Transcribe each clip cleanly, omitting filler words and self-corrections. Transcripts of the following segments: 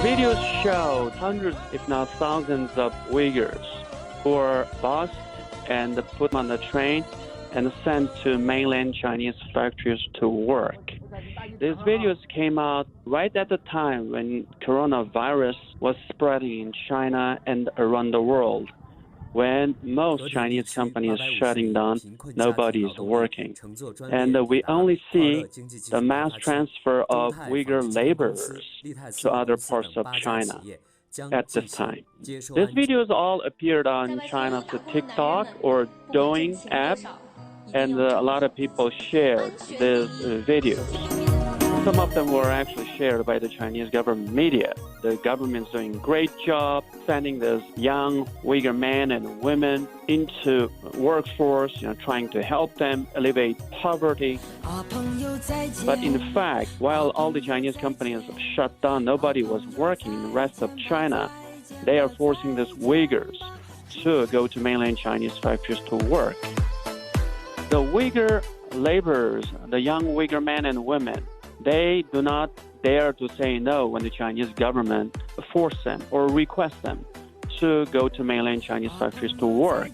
Videos showed hundreds, if not thousands, of Uyghurs who were bussed and put on the train and sent to mainland Chinese factories to work. These videos came out right at the time when coronavirus was spreading in China and around the world. When most Chinese companies shutting down, nobody is working. And we only see the mass transfer of Uyghur laborers to other parts of China at this time. These videos all appeared on China's TikTok or Douyin app, and a lot of people shared these videos. Some of them were actually shared by the Chinese government media. The government's doing a great job sending those young Uyghur men and women into workforce, trying to help them alleviate poverty. But in fact, while all the Chinese companies shut down, nobody was working in the rest of China. They are forcing these Uyghurs to go to mainland Chinese factories to work. The Uyghur laborers, the young Uyghur men and women, they do not dare to say no when the Chinese government force them or request them to go to mainland Chinese factories to work.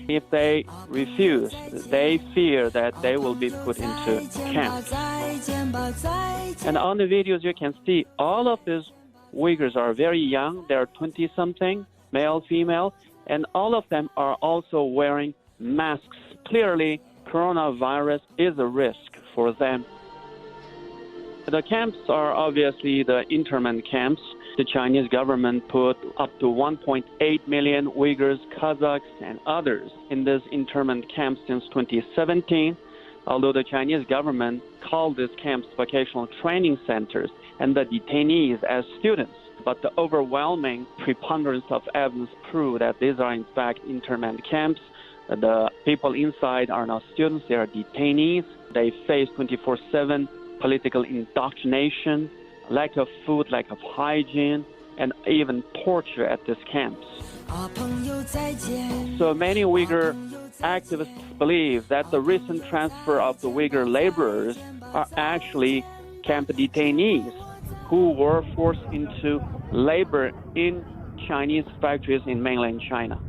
If they refuse, they fear that they will be put into camps. And on the videos you can see all of these Uyghurs are very young. They are 20-something, male, female, and all of them are also wearing masks. Clearly, coronavirus is a risk for them. The camps are obviously the internment camps. The Chinese government put up to 1.8 million Uyghurs, Kazakhs, and others in these internment camps since 2017, although the Chinese government called these camps vocational training centers and the detainees as students. But the overwhelming preponderance of evidence prove that these are in fact internment camps. The people inside are not students, they are detainees. They face 24/7 political indoctrination, lack of food, lack of hygiene, and even torture at these camps. So many Uyghur activists believe that the recent transfer of the Uyghur laborers are actually camp detainees who were forced into labor in Chinese factories in mainland China.